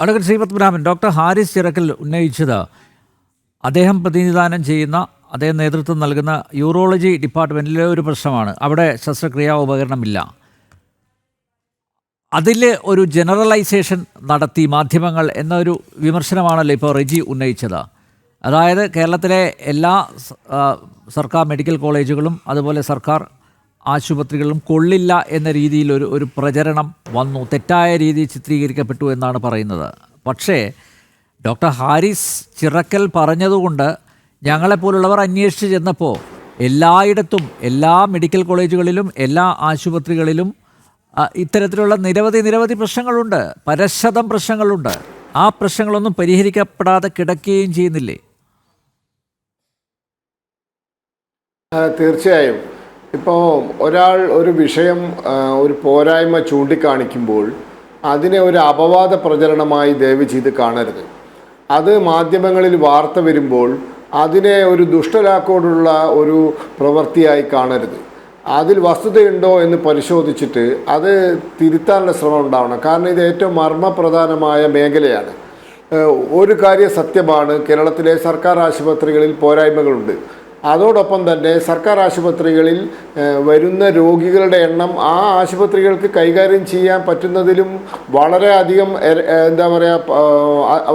Advocate Sreepadmanabhan, doctor Haris Chirakkal ഉന്നയിച്ചത് അദ്ദേഹം പ്രതിനിധാനം ചെയ്യുന്ന, അദ്ദേഹം നേതൃത്വം നൽകുന്ന യൂറോളജി ഡിപ്പാർട്ട്മെൻറ്റിലെ ഒരു പ്രശ്നമാണ്. അവിടെ ശസ്ത്രക്രിയാ ഉപകരണമില്ല. അതിൽ ഒരു ജനറലൈസേഷൻ നടത്തി മാധ്യമങ്ങൾ എന്നൊരു വിമർശനമാണല്ലോ ഇപ്പോൾ റെജി ഉന്നയിച്ചത്. അതായത് കേരളത്തിലെ എല്ലാ സർക്കാർ മെഡിക്കൽ കോളേജുകളും അതുപോലെ സർക്കാർ ആശുപത്രികളിലും കൊള്ളില്ല എന്ന രീതിയിൽ ഒരു പ്രചരണം വന്നു, തെറ്റായ രീതിയിൽ ചിത്രീകരിക്കപ്പെട്ടു എന്നാണ് പറയുന്നത്. പക്ഷേ ഡോക്ടർ ഹാരിസ് ചിറക്കൽ പറഞ്ഞതുകൊണ്ട് ഞങ്ങളെപ്പോലുള്ളവർ അന്വേഷിച്ച് ചെന്നപ്പോൾ എല്ലായിടത്തും, എല്ലാ മെഡിക്കൽ കോളേജുകളിലും എല്ലാ ആശുപത്രികളിലും ഇത്തരത്തിലുള്ള നിരവധി പ്രശ്നങ്ങളുണ്ട്, പരശതം പ്രശ്നങ്ങളുണ്ട്. ആ പ്രശ്നങ്ങളൊന്നും പരിഹരിക്കപ്പെടാതെ കിടക്കുകയും ചെയ്യുന്നില്ലേ? തീർച്ചയായും. ഇപ്പോൾ ഒരാൾ ഒരു വിഷയം, ഒരു പോരായ്മ ചൂണ്ടിക്കാണിക്കുമ്പോൾ അതിനെ ഒരു അപവാദ പ്രചരണമായി ദയവ് ചെയ്ത് കാണരുത്. അത് മാധ്യമങ്ങളിൽ വാർത്ത വരുമ്പോൾ അതിനെ ഒരു ദുഷ്ടലാക്കോടുള്ള ഒരു പ്രവൃത്തിയായി കാണരുത്. അതിൽ വസ്തുതയുണ്ടോ എന്ന് പരിശോധിച്ചിട്ട് അത് തിരുത്താനുള്ള ശ്രമം ഉണ്ടാവണം. കാരണം ഇത് ഏറ്റവും മർമ്മപ്രധാനമായ മേഖലയാണ്. ഒരു കാര്യം സത്യമാണ്, കേരളത്തിലെ സർക്കാർ ആശുപത്രികളിൽ പോരായ്മകളുണ്ട്. അതോടൊപ്പം തന്നെ സർക്കാർ ആശുപത്രികളിൽ വരുന്ന രോഗികളുടെ എണ്ണം ആ ആശുപത്രികൾക്ക് കൈകാര്യം ചെയ്യാൻ പറ്റുന്നതിലും വളരെയധികം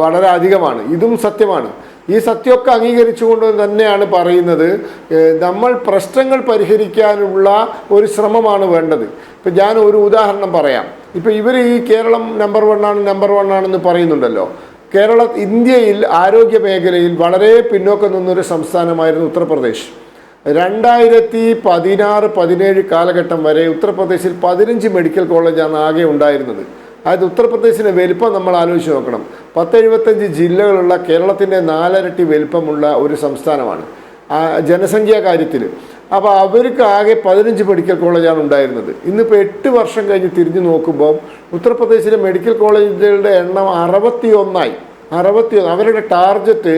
വളരെ അധികമാണ്. ഇതും സത്യമാണ്. ഈ സത്യമൊക്കെ അംഗീകരിച്ചുകൊണ്ട് തന്നെയാണ് പറയുന്നത്, നമ്മൾ പ്രശ്നങ്ങൾ പരിഹരിക്കാനുള്ള ഒരു ശ്രമമാണ് വേണ്ടത്. ഇപ്പം ഞാൻ ഒരു ഉദാഹരണം പറയാം. ഇപ്പം ഇവർ ഈ കേരളം നമ്പർ 1 ആണെന്ന് പറയുന്നുണ്ടല്ലോ. ഇന്ത്യയിൽ ആരോഗ്യ മേഖലയിൽ വളരെ പിന്നോക്കം നിന്നൊരു സംസ്ഥാനമായിരുന്നു ഉത്തർപ്രദേശ്. 2016-17 കാലഘട്ടം വരെ ഉത്തർപ്രദേശിൽ 15 മെഡിക്കൽ കോളേജാണ് ആകെ ഉണ്ടായിരുന്നത്. അതായത് ഉത്തർപ്രദേശിൻ്റെ വലിപ്പം നമ്മൾ ആലോചിച്ച് നോക്കണം. 1075 ജില്ലകളുള്ള കേരളത്തിൻ്റെ 4 ഇരട്ടി വലിപ്പമുള്ള ഒരു സംസ്ഥാനമാണ് ജനസംഖ്യാ കാര്യത്തിൽ. അപ്പോൾ അവർക്ക് ആകെ 15 മെഡിക്കൽ കോളേജാണ് ഉണ്ടായിരുന്നത്. ഇന്നിപ്പോൾ 8 വർഷം കഴിഞ്ഞ് തിരിഞ്ഞു നോക്കുമ്പോൾ ഉത്തർപ്രദേശിലെ മെഡിക്കൽ കോളേജുകളുടെ എണ്ണം 61. അവരുടെ ടാർഗറ്റ്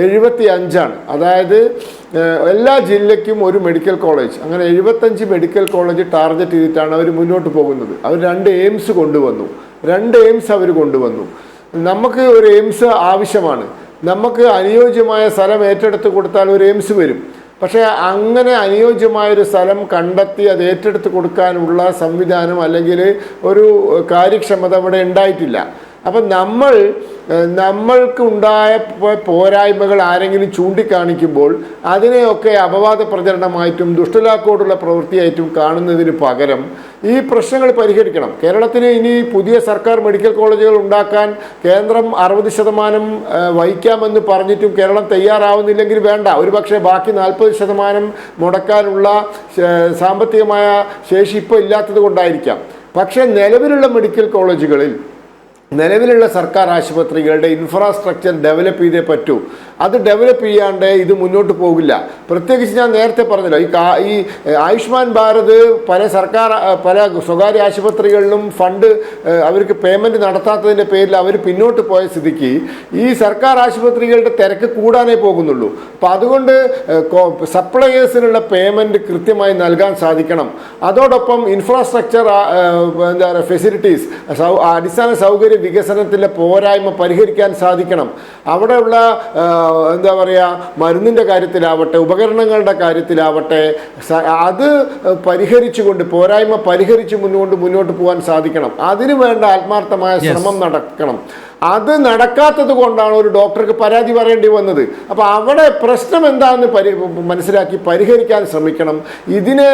75ആണ്. അതായത് എല്ലാ ജില്ലയ്ക്കും ഒരു മെഡിക്കൽ കോളേജ്, അങ്ങനെ 75 മെഡിക്കൽ കോളേജ് ടാർഗറ്റ് ചെയ്തിട്ടാണ് അവർ മുന്നോട്ട് പോകുന്നത്. അവർ 2 എയിംസ് കൊണ്ടുവന്നു. നമുക്ക് ഒരു എയിംസ് ആവശ്യമാണ്. നമുക്ക് അനുയോജ്യമായ സ്ഥലം ഏറ്റെടുത്ത് കൊടുത്താൽ ഒരു എയിംസ് വരും. പക്ഷേ അങ്ങനെ അനുയോജ്യമായൊരു സ്ഥലം കണ്ടെത്തി അത് ഏറ്റെടുത്ത് കൊടുക്കാനുള്ള സംവിധാനം അല്ലെങ്കിൽ ഒരു കാര്യക്ഷമത ഇവിടെ ഉണ്ടായിട്ടില്ല. അപ്പം നമ്മൾക്ക് ഉണ്ടായ പോരായ്മകൾ ആരെങ്കിലും ചൂണ്ടിക്കാണിക്കുമ്പോൾ അതിനെയൊക്കെ അപവാദ പ്രചരണമായിട്ടും ദുഷ്ടലാക്കോടുള്ള പ്രവൃത്തിയായിട്ടും കാണുന്നതിന് പകരം ഈ പ്രശ്നങ്ങൾ പരിഹരിക്കണം. കേരളത്തിന് ഇനി പുതിയ സർക്കാർ മെഡിക്കൽ കോളേജുകൾ ഉണ്ടാക്കാൻ കേന്ദ്രം 60% വഹിക്കാമെന്ന് പറഞ്ഞിട്ടും കേരളം തയ്യാറാവുന്നില്ലെങ്കിൽ വേണ്ട, ഒരുപക്ഷെ ബാക്കി 40% മുടക്കാനുള്ള സാമ്പത്തികമായ ശേഷി ഇപ്പോൾ ഇല്ലാത്തത് കൊണ്ടായിരിക്കാം. പക്ഷേ നിലവിലുള്ള മെഡിക്കൽ കോളേജുകളിൽ, നിലവിലുള്ള സർക്കാർ ആശുപത്രികളുടെ ഇൻഫ്രാസ്ട്രക്ചർ ഡെവലപ്പ് ചെയ്തേ പറ്റൂ. അത് ഡെവലപ്പ് ചെയ്യാണ്ട് ഇത് മുന്നോട്ട് പോകില്ല. പ്രത്യേകിച്ച് ഞാൻ നേരത്തെ പറഞ്ഞല്ലോ, ഈ ആയുഷ്മാൻ ഭാരത് പല സ്വകാര്യ ആശുപത്രികളിലും ഫണ്ട് അവർക്ക് പേയ്മെൻറ്റ് നടത്താത്തതിൻ്റെ പേരിൽ അവർ പിന്നോട്ട് പോയ സ്ഥിതിക്ക് ഈ സർക്കാർ ആശുപത്രികളുടെ തിരക്ക് കൂടാനേ പോകുന്നുള്ളൂ. അപ്പോൾ അതുകൊണ്ട് സപ്ലയേഴ്സിനുള്ള പേയ്മെൻറ്റ് കൃത്യമായി നൽകാൻ സാധിക്കണം. അതോടൊപ്പം ഇൻഫ്രാസ്ട്രക്ചർ ഫെസിലിറ്റീസ്, അടിസ്ഥാന സൗകര്യ വികസനത്തിലെ പോരായ്മ പരിഹരിക്കാൻ സാധിക്കണം. അവിടെയുള്ള മരുന്നിൻ്റെ കാര്യത്തിലാവട്ടെ, ഉപകരണങ്ങളുടെ കാര്യത്തിലാവട്ടെ, അത് പരിഹരിച്ചുകൊണ്ട്, പോരായ്മ പരിഹരിച്ച് മുന്നോട്ട് പോകാൻ സാധിക്കണം. അതിനു വേണ്ട ആത്മാർത്ഥമായ ശ്രമം നടക്കണം. അത് നടക്കാത്തത് കൊണ്ടാണ് ഒരു ഡോക്ടർക്ക് പരാതി പറയേണ്ടി വന്നത്. അപ്പോൾ അവിടെ പ്രശ്നം എന്താണെന്ന് മനസ്സിലാക്കി പരിഹരിക്കാൻ ശ്രമിക്കണം. ഇതിനെ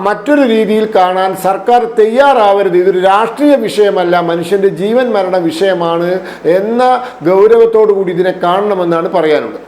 മറ്റൊരു രീതിയിൽ കാണാൻ സർക്കാർ തയ്യാറാവരുത്. ഇതൊരു രാഷ്ട്രീയ വിഷയമല്ല, മനുഷ്യൻ്റെ ജീവൻ മരണ വിഷയമാണ് എന്ന ഗൗരവത്തോടു കൂടി ഇതിനെ കാണണമെന്നാണ് പറയാനുള്ളത്.